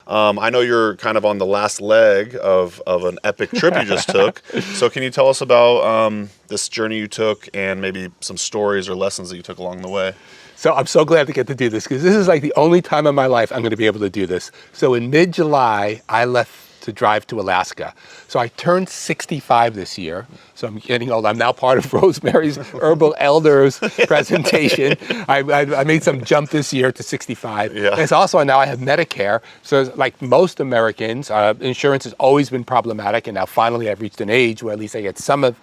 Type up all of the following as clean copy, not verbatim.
I know you're kind of on the last leg of an epic trip you just took. So can you tell us about this journey you took and maybe some stories or lessons that you took along the way? So I'm so glad to get to do this because this is like the only time in my life I'm going to be able to do this. So in mid-July, I left to drive to Alaska. So I turned 65 this year. So I'm getting old. I'm now part of Rosemary's Herbal Elders presentation. I made some jump this year to 65. Yeah. And it's also now I have Medicare. So like most Americans, insurance has always been problematic. And now finally I've reached an age where at least I get some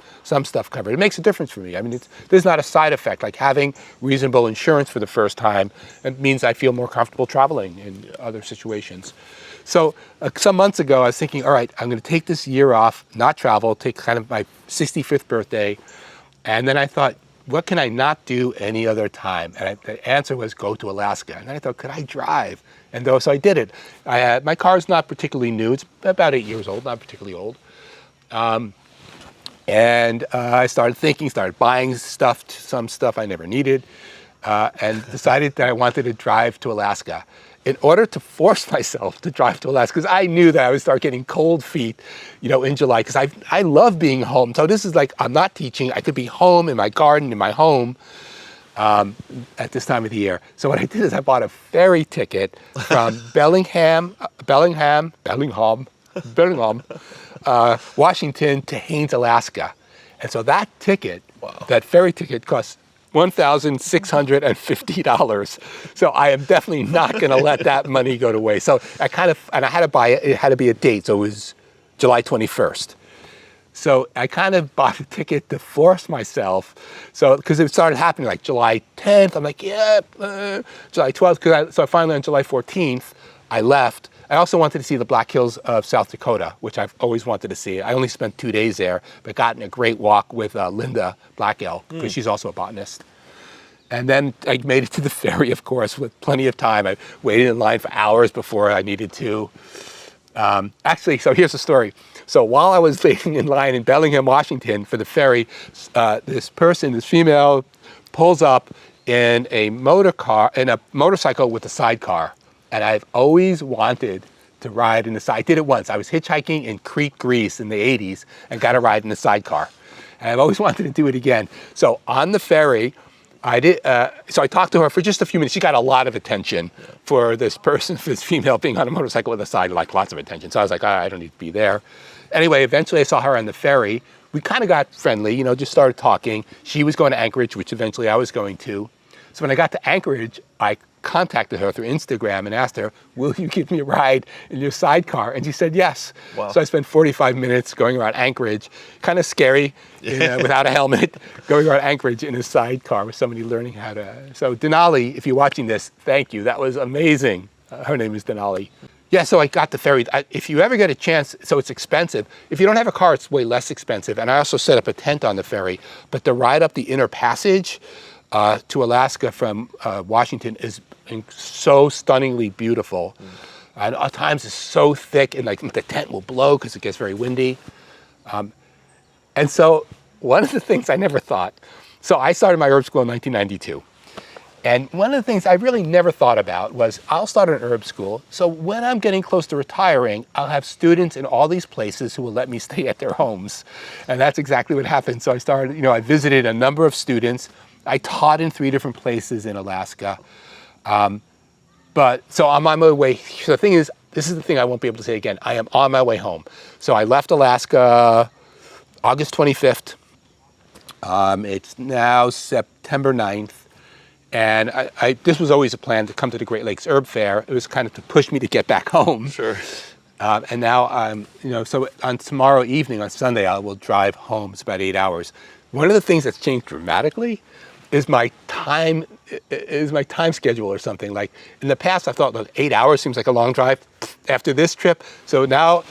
stuff covered. It makes a difference for me. I mean, there's not a side effect. Like having reasonable insurance for the first time, it means I feel more comfortable traveling in other situations. So some months ago, I was thinking, all right, I'm going to take this year off, not travel, take kind of my 65th birthday. And then I thought, what can I not do any other time? And the answer was go to Alaska. And then I thought, could I drive? And so I did it. My car's not particularly new. It's about 8 years old, not particularly old. And I started buying some stuff I never needed, and decided that I wanted to drive to Alaska. In order to force myself to drive to Alaska, because I knew that I would start getting cold feet, in July, because I love being home. So this is like, I'm not teaching. I could be home in my garden, in my home, at this time of the year. So what I did is I bought a ferry ticket from Bellingham, Washington to Haines, Alaska. And so that ticket, that ferry ticket costs $1,650. So I am definitely not going to let that money go to waste. So I had to buy it. It had to be a date. So it was July 21st. So I kind of bought a ticket to force myself. So, because it started happening like July 10th. I'm like, yeah, July 12th. So finally on July 14th, I left. I also wanted to see the Black Hills of South Dakota, which I've always wanted to see. I only spent 2 days there, but got in a great walk with Linda Blackwell, because she's also a botanist. And then I made it to the ferry, of course, with plenty of time. I waited in line for hours before I needed to. Actually, so here's the story. So while I was waiting in line in Bellingham, Washington for the ferry, this female, pulls up in a motorcycle with a sidecar. And I've always wanted to ride in the side. I did it once. I was hitchhiking in Crete, Greece in the 80s and got a ride in the sidecar. And I've always wanted to do it again. So on the ferry, so I talked to her for just a few minutes. She got a lot of attention for this female being on a motorcycle with a side, like lots of attention. So I was like, I don't need to be there. Anyway, eventually I saw her on the ferry. We kind of got friendly, just started talking. She was going to Anchorage, which eventually I was going to. So when I got to Anchorage, I contacted her through Instagram and asked her, will you give me a ride in your sidecar? And she said yes. Wow. So I spent 45 minutes going around Anchorage, kind of scary, without a helmet, going around Anchorage in a sidecar with somebody learning how to. So Denali, if you're watching this, thank you. That was amazing. Her name is Denali. Yeah, so I got the ferry. If you ever get a chance, so it's expensive. If you don't have a car, it's way less expensive. And I also set up a tent on the ferry. But the ride up the inner passage to Alaska from Washington is so stunningly beautiful. And at times it's so thick and like the tent will blow because it gets very windy. And so one of the things I never thought, so I started my herb school in 1992. And one of the things I really never thought about was I'll start an herb school. So when I'm getting close to retiring, I'll have students in all these places who will let me stay at their homes. And that's exactly what happened. So I started, I visited a number of students. I taught in 3 different places in Alaska. So I'm on my way. So the thing is, this is the thing I won't be able to say again. I am on my way home. So I left Alaska August 25th. It's now September 9th. And this was always a plan to come to the Great Lakes Herb Fair. It was kind of to push me to get back home. Sure. And now I'm, so on tomorrow evening, on Sunday, I will drive home. It's about 8 hours. One of the things that's changed dramatically is my time schedule or something. Like in the past, I thought 8 hours seems like a long drive. After this trip, so now,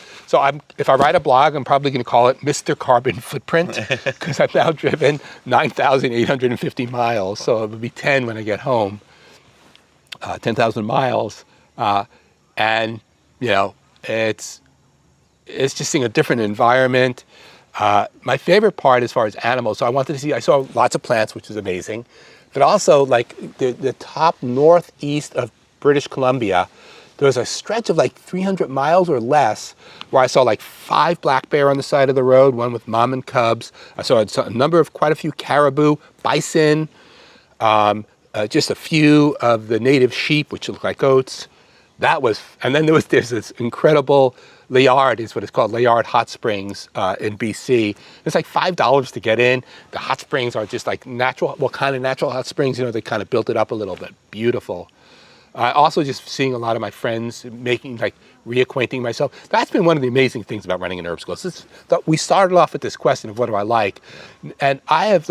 if I write a blog, I'm probably going to call it Mr. Carbon Footprint because I've now driven 9,850 miles. So it will be 10 when I get home, 10,000 miles, and it's just seeing a different environment. My favorite part as far as animals, so I saw lots of plants, which is amazing, but also like the top northeast of British Columbia, there was a stretch of like 300 miles or less where I saw like 5 black bear on the side of the road, one with mom and cubs. I saw quite a few caribou, bison, just a few of the native sheep, which look like goats. And then there's this incredible Layard, is what it's called, Layard Hot Springs in BC. It's like $5 to get in. The hot springs are just like natural hot springs? They kind of built it up a little bit. Beautiful. Also just seeing a lot of my friends reacquainting myself. That's been one of the amazing things about running an herb school. We started off with this question of what do I like? And I have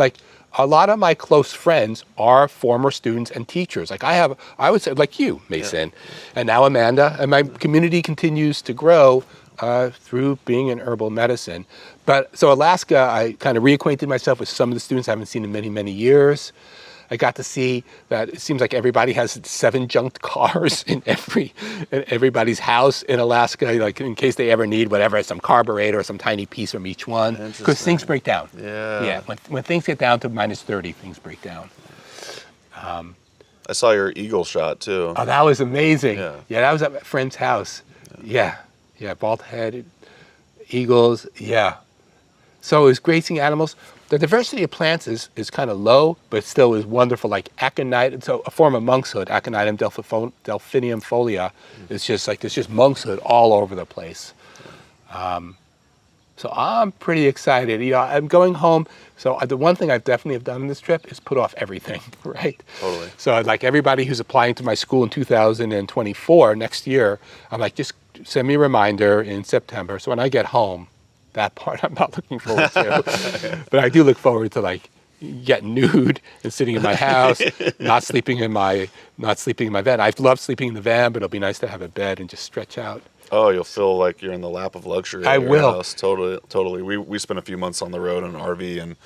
a lot of my close friends are former students and teachers. I would say like you, Mason, and now Amanda, and my community continues to grow through being in herbal medicine. So Alaska, I kind of reacquainted myself with some of the students I haven't seen in many, many years. I got to see that it seems like everybody has 7 junked cars in everybody's house in Alaska, like in case they ever need whatever, some carburetor or some tiny piece from each one, because things break down. Yeah. When things get down to minus 30, things break down. I saw your eagle shot too. Oh, that was amazing. Yeah, that was at my friend's house. Yeah, bald-headed eagles. Yeah. So it was grazing animals. The diversity of plants is kind of low, but still is wonderful. Like aconitum, so a form of monkshood, Aconitum delphinium folia, is just like there's just monkshood all over the place. So I'm pretty excited. I'm going home. So the one thing I definitely have done on this trip is put off everything, right? Totally. So like everybody who's applying to my school in 2024, next year, I'm like, just send me a reminder in September. So when I get home, that part I'm not looking forward to. But I do look forward to getting nude and sitting in my house, not sleeping in my van. I love sleeping in the van, but it'll be nice to have a bed and just stretch out. Oh, you'll feel like you're in the lap of luxury. I will. House. Totally. We spent a few months on the road in an RV, and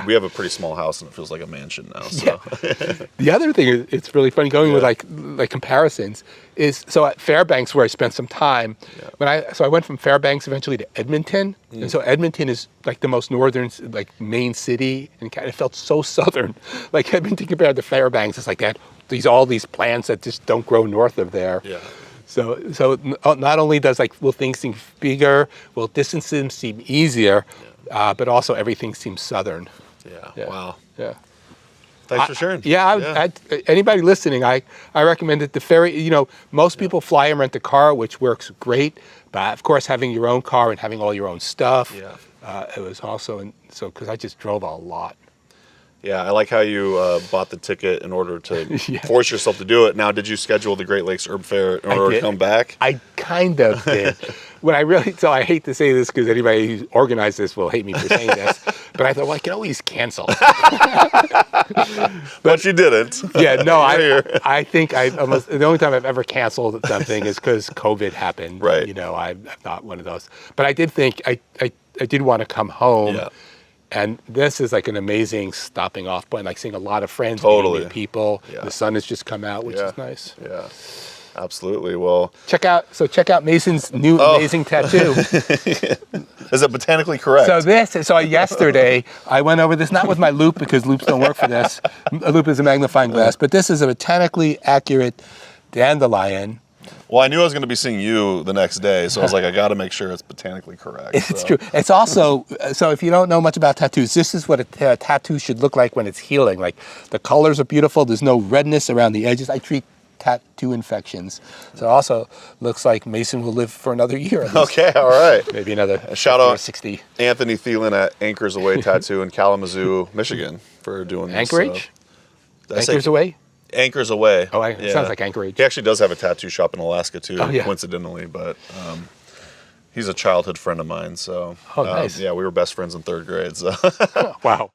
we have a pretty small house, and it feels like a mansion now. So. Yeah. The other thing is, it's really funny going with like comparisons. Is so at Fairbanks, where I spent some time. I went from Fairbanks eventually to Edmonton, and so Edmonton is like the most northern, main city, and it felt so southern. Like Edmonton compared to Fairbanks, it's like that. All these plants that just don't grow north of there. Yeah. So not only will things seem bigger, will distances seem easier, but also everything seems southern. Yeah. Wow. Yeah. Thanks for sharing. Anybody listening, I recommend it. The ferry, most people fly and rent a car, which works great. But of course, having your own car and having all your own stuff, it was also, because I just drove a lot. Yeah, I like how you bought the ticket in order to force yourself to do it. Now, did you schedule the Great Lakes Herb Fair in order to come back? I kind of did. I hate to say this because anybody who organized this will hate me for saying this, but I thought, I can always cancel. But you didn't. I think the only time I've ever canceled something is because COVID happened. Right. I'm not one of those. But I did think I did want to come home. Yeah. And this is like an amazing stopping off point, like seeing a lot of friends, meeting people. Yeah. The sun has just come out, which is nice. Yeah, absolutely. Well, check out Mason's new amazing tattoo. Is it botanically correct? So yesterday I went over this, not with my loop because loops don't work for this. A loop is a magnifying glass, but this is a botanically accurate dandelion. Well, I knew I was going to be seeing you the next day, so I was like, I got to make sure it's botanically correct. It's true. It's also, so if you don't know much about tattoos, this is what a tattoo should look like when it's healing. Like the colors are beautiful. There's no redness around the edges. I treat tattoo infections. So it also looks like Mason will live for another year. Okay, all right. Maybe another shout out 60. Anthony Thielen at Anchors Away Tattoo in Kalamazoo, Michigan for doing this. Anchorage? Anchors Away? Anchors Away. Oh, it sounds like Anchorage. He actually does have a tattoo shop in Alaska too, coincidentally, but he's a childhood friend of mine. So nice. we were best friends in 3rd grade. So wow.